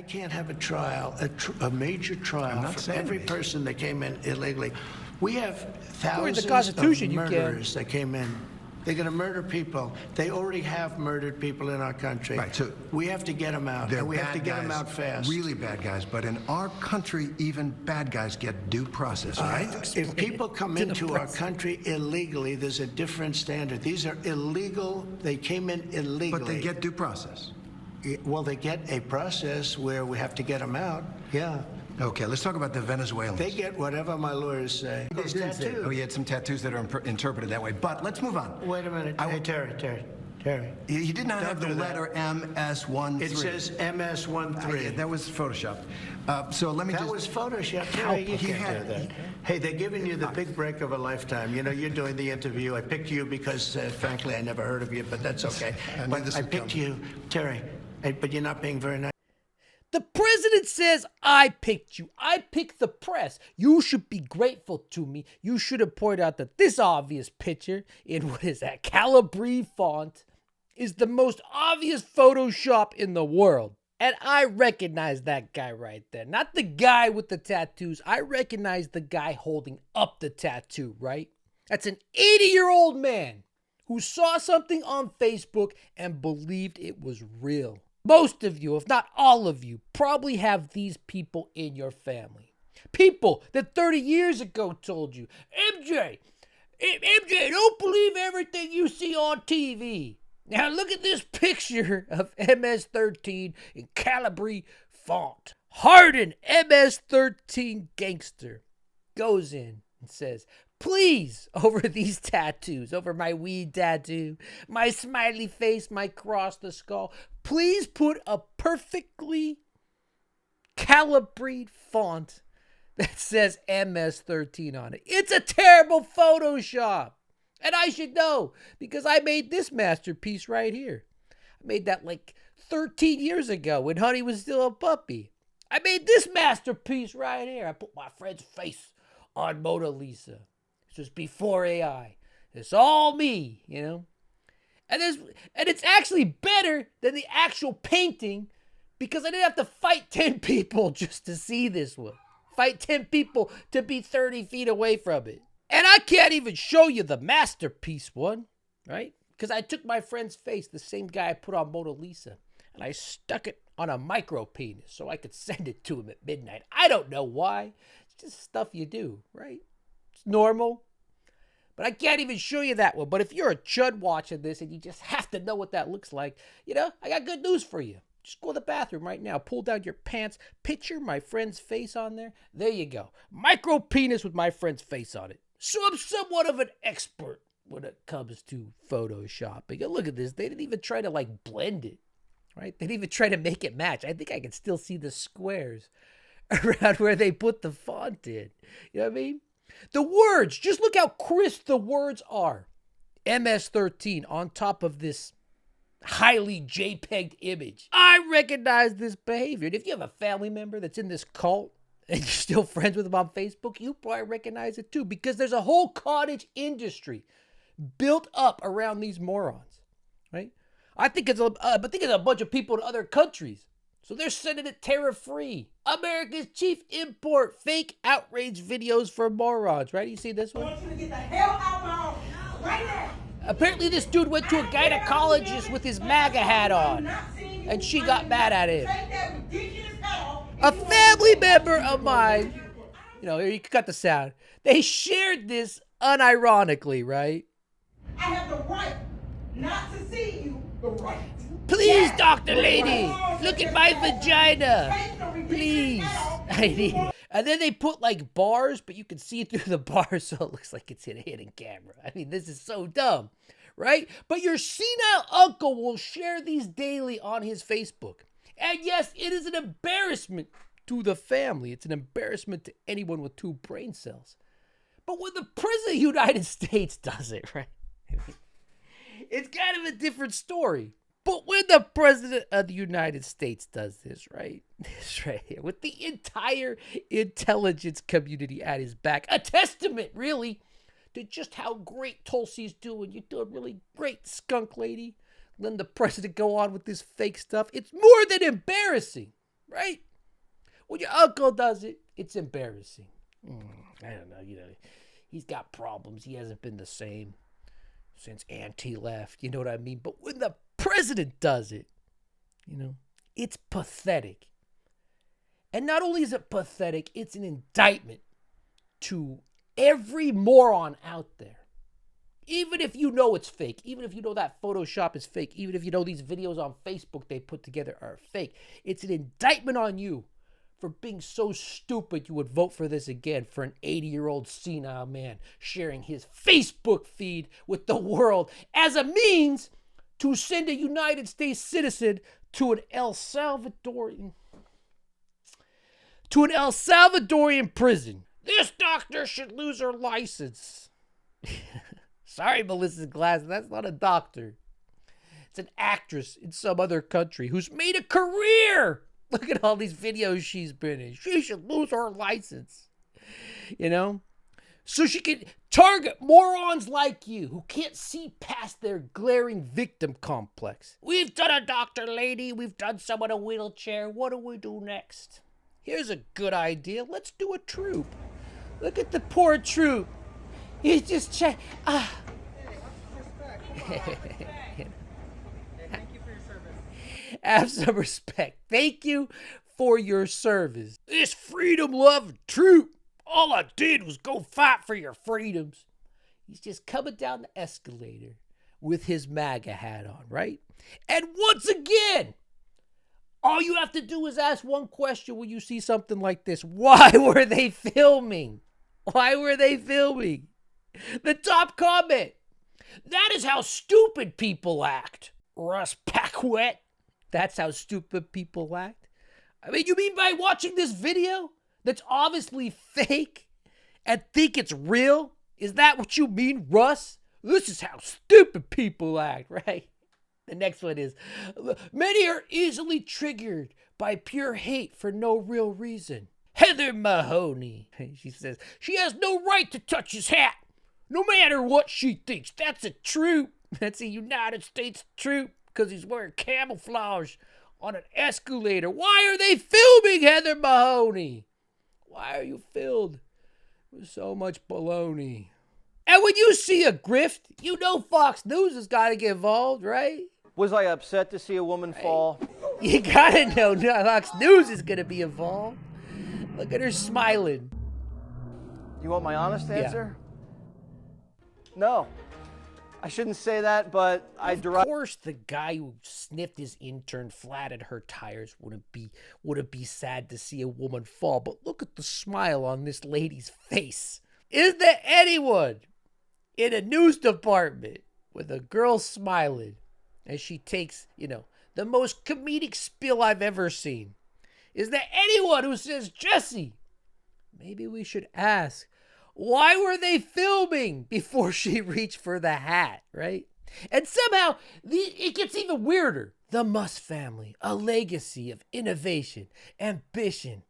I can't have a trial, a major trial for every person that came in illegally. We have thousands of murderers that came in. They're going to murder people. They already have murdered people in our country. Right, so we have to get them out, and we have to get them out fast. Really bad guys, but in our country, even bad guys get due process, right? If people come into our country illegally, there's a different standard. These are illegal. They came in illegally. But they get due process. Well, they get a process where we have to get them out. Yeah. Okay, let's talk about the Venezuelans. They get whatever my lawyers say. Those tattoos. Oh, he had some tattoos that are interpreted that way. But let's move on. Wait a minute. Hey, Terry. He did not have the letter MS-13. It says MS-13. That was Photoshopped. So let me That was Photoshopped. Terry, you can't do that. Hey, they're giving you the big break of a lifetime. You know, you're doing the interview. I picked you because, frankly, I never heard of you, but that's okay. I picked you, Terry, but you're not being very nice. The president says, I picked you. I picked the press. You should be grateful to me. You should have pointed out that this obvious picture in what is that Calibri font is the most obvious Photoshop in the world. And I recognize that guy right there. Not the guy with the tattoos. I recognize the guy holding up the tattoo, right? That's an 80-year-old man who saw something on Facebook and believed it was real. Most of you, if not all of you, probably have these people in your family. People that 30 years ago told you, MJ, don't believe everything you see on TV. Now look at this picture of MS-13 in Calibri font. Hardened MS-13 gangster goes in and says, please, over these tattoos, over my weed tattoo, my smiley face, my cross, the skull, please put a perfectly calibrated font that says MS-13 on it. It's a terrible Photoshop. And I should know because I made this masterpiece right here. I made that like 13 years ago when Honey was still a puppy. I made this masterpiece right here. I put my friend's face on Mona Lisa. This was before AI. It's all me, you know? And it's actually better than the actual painting because I didn't have to fight 10 people just to see this one. Fight 10 people to be 30 feet away from it. And I can't even show you the masterpiece one, right? Because I took my friend's face, the same guy I put on Mona Lisa, and I stuck it on a micro penis so I could send it to him at midnight. I don't know why. It's just stuff you do, right? It's normal. But I can't even show you that one. But if you're a chud watching this and you just have to know what that looks like, you know, I got good news for you. Just go to the bathroom right now. Pull down your pants. Picture my friend's face on there. There you go. Micro penis with my friend's face on it. So I'm somewhat of an expert when it comes to photoshopping. And look at this. They didn't even try to like blend it, right? They didn't even try to make it match. I think I can still see the squares around where they put the font in. You know what I mean? The words, just look how crisp the words are. MS-13 on top of this highly JPEG'd image. I recognize this behavior. And if you have a family member that's in this cult and you're still friends with them on Facebook, you probably recognize it too because there's a whole cottage industry built up around these morons, right? I think it's a bunch of people in other countries. So they're sending it tariff-free. America's chief import fake outrage videos for morons, right? You see this one? I want you to get the hell out of my office right now. Apparently this dude went to a gynecologist with his MAGA hat on, and she got mad at him. A family member of mine, you know, you cut the sound. They shared this unironically, right? I have the right not to see you, the right. Please, Dr. Lady, look at my vagina. Please. And then they put like bars, but you can see through the bars, so it looks like it's in a hidden camera. I mean, this is so dumb, right? But your senile uncle will share these daily on his Facebook. And yes, it is an embarrassment to the family. It's an embarrassment to anyone with 2 brain cells. But when the President of the United States does it, right? It's kind of a different story. But when the President of the United States does this, right? This right here, with the entire intelligence community at his back, a testament, really, to just how great Tulsi's doing. You're doing really great, skunk lady. Letting the president go on with this fake stuff. It's more than embarrassing. right? When your uncle does it, it's embarrassing. I don't know, he's got problems. He hasn't been the same since Auntie left, you know what I mean? But when the president does it, it's pathetic. And not only is it pathetic, it's an indictment to every moron out there. Even if you know it's fake, even if you know that Photoshop is fake, even if you know these videos on Facebook they put together are fake, it's an indictment on you for being so stupid you would vote for this again, for an 80-year-old senile man sharing his Facebook feed with the world as a means to send a United States citizen to an El Salvadorian prison. This doctor should lose her license. Sorry, Melissa Glass, that's not a doctor. It's an actress in some other country who's made a career. Look at all these videos she's been in. She should lose her license. So she can target morons like you who can't see past their glaring victim complex. We've done a doctor lady. We've done someone in a wheelchair. What do we do next? Here's a good idea. Let's do a troop. Look at the poor troop. He's just Thank you for your service. Have some respect. Thank you for your service. This freedom-loving troop, all I did was go fight for your freedoms. He's just coming down the escalator with his MAGA hat on, right? And once again, all you have to do is ask one question when you see something like this. Why were they filming? Why were they filming? The top comment. That is how stupid people act. Russ Paquette. That's how stupid people act. I mean, you mean by watching this video that's obviously fake and think it's real? Is that what you mean, Russ? This is how stupid people act, right? The next one is, many are easily triggered by pure hate for no real reason. Heather Mahoney, she says, she has no right to touch his hat, no matter what she thinks. That's a troop. That's a United States troop because he's wearing camouflage on an escalator. Why are they filming Heather Mahoney? Why are you filled with so much baloney? And when you see a grift, you know Fox News has got to get involved, right? Was I upset to see a woman fall? You gotta know Fox News is gonna be involved. Look at her smiling. You want my honest answer? No. I shouldn't say that, but Of course, the guy who sniffed his intern flat at her tires wouldn't be sad to see a woman fall. But look at the smile on this lady's face. Is there anyone in a news department with a girl smiling as she takes, the most comedic spill I've ever seen? Is there anyone who says, Jesse, maybe we should ask, why were they filming before she reached for the hat, right? And somehow, it gets even weirder. The Musk family, a legacy of innovation, ambition,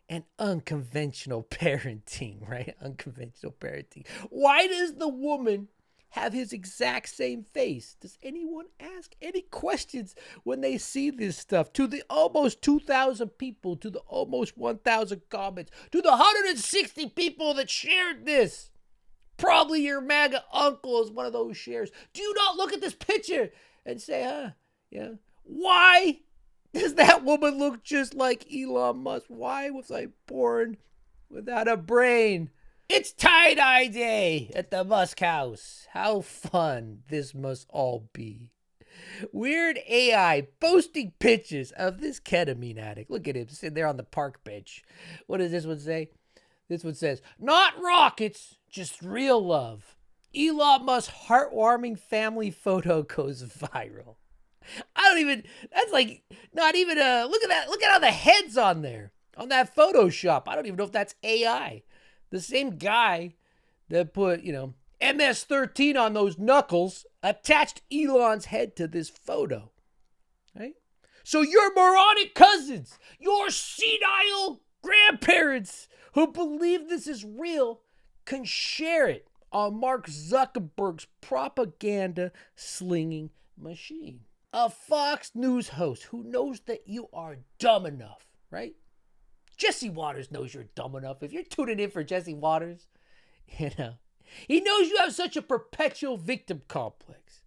and unconventional parenting, right? Unconventional parenting. Why does the woman have his exact same face? Does anyone ask any questions when they see this stuff? To the almost 2,000 people, to the almost 1,000 comments, to the 160 people that shared this. Probably your MAGA uncle is one of those shares. Do you not look at this picture and say, yeah, why does that woman look just like Elon Musk? Why was I born without a brain? It's tie-dye day at the Musk house. How fun this must all be. Weird AI posting pictures of this ketamine addict. Look at him sitting there on the park bench. What does this one say? This one says, not rockets, just real love. Elon Musk's heartwarming family photo goes viral. That's like not even look at that. Look at all the heads on there, on that Photoshop. I don't even know if that's AI. The same guy that put, MS-13 on those knuckles attached Elon's head to this photo, right? So your moronic cousins, your senile grandparents who believe this is real can share it on Mark Zuckerberg's propaganda slinging machine. A Fox News host who knows that you are dumb enough right? Jesse Waters knows you're dumb enough. If you're tuning in for Jesse Waters, he knows you have such a perpetual victim complex,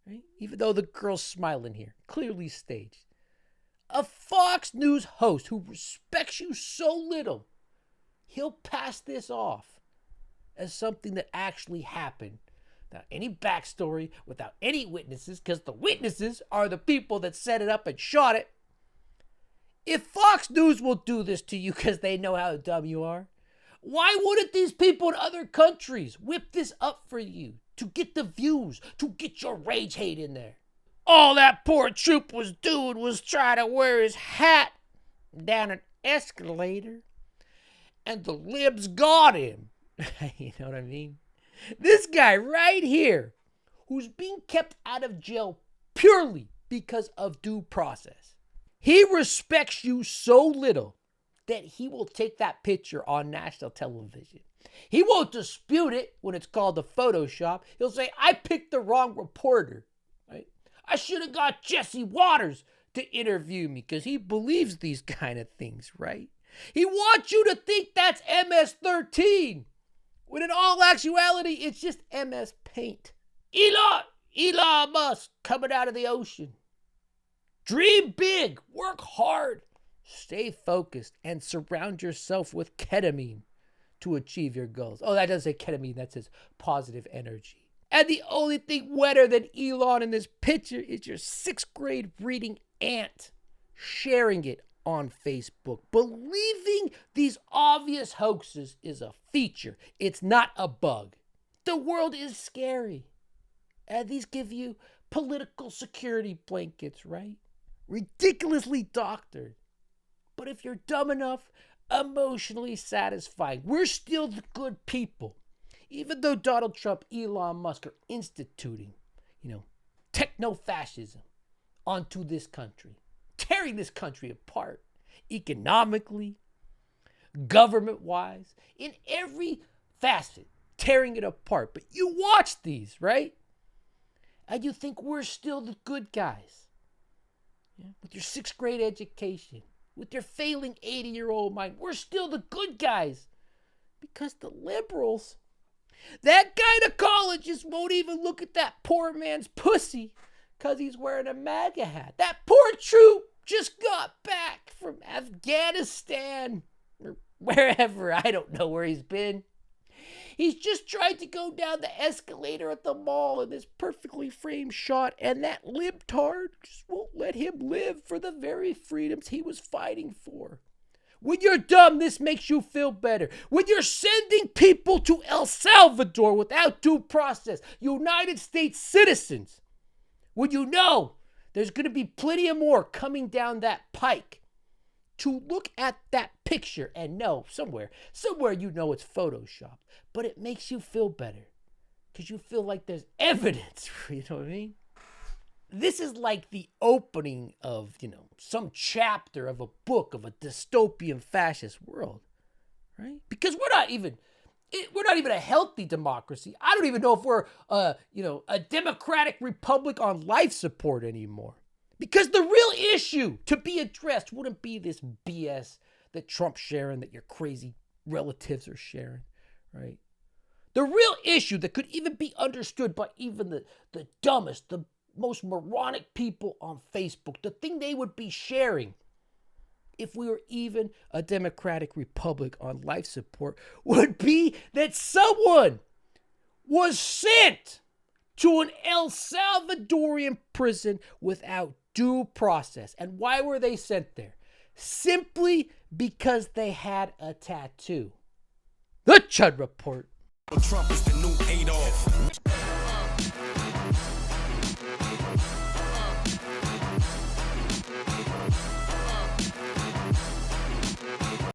right? Even though the girl's smiling here, clearly staged. A Fox News host who respects you so little, he'll pass this off as something that actually happened without any backstory, without any witnesses, because the witnesses are the people that set it up and shot it. If Fox News will do this to you because they know how dumb you are, why wouldn't these people in other countries whip this up for you to get the views, to get your rage hate in there? All that poor troop was doing was try to wear his hat down an escalator, and the libs got him. You know what I mean? This guy right here, who's being kept out of jail purely because of due process. He respects you so little that he will take that picture on national television. He won't dispute it when it's called a Photoshop. He'll say, I picked the wrong reporter. Right? I should have got Jesse Waters to interview me, because he believes these kind of things, right? He wants you to think that's MS-13, when in all actuality, it's just MS Paint. Elon Musk coming out of the ocean. Dream big, work hard, stay focused, and surround yourself with ketamine to achieve your goals. Oh, that doesn't say ketamine, that says positive energy. And the only thing wetter than Elon in this picture is your 6th grade reading aunt sharing it on Facebook. Believing these obvious hoaxes is a feature. It's not a bug. The world is scary. And these give you political security blankets, right? Ridiculously doctored. But if you're dumb enough, emotionally satisfying. We're still the good people. Even though Donald Trump, Elon Musk are instituting, techno-fascism onto this country, tearing this country apart economically, government-wise, in every facet, tearing it apart. But you watch these, right? And you think we're still the good guys. Yeah? With your 6th grade education, with your failing 80-year-old mind, we're still the good guys. Because the liberals, that gynecologist won't even look at that poor man's pussy because he's wearing a MAGA hat. That poor troop just got back from Afghanistan or wherever. I don't know where he's been. He's just tried to go down the escalator at the mall in this perfectly framed shot, and that libtard just won't let him live for the very freedoms he was fighting for. When you're dumb, this makes you feel better. When you're sending people to El Salvador without due process, United States citizens, when you know there's going to be plenty of more coming down that pike, to look at that picture and know somewhere you know it's Photoshop, but it makes you feel better because you feel like there's evidence, you know what I mean? This is like the opening of, some chapter of a book of a dystopian fascist world, right? Because we're not even a healthy democracy. I don't even know if we're, a democratic republic on life support anymore. Because the real issue to be addressed wouldn't be this BS that Trump's sharing, that your crazy relatives are sharing, right? The real issue that could even be understood by even the dumbest, the most moronic people on Facebook, the thing they would be sharing if we were even a democratic republic on life support, would be that someone was sent to an El Salvadorian prison without due process. And why were they sent there? Simply because they had a tattoo. The Chud Report. Trump is the new Adolf.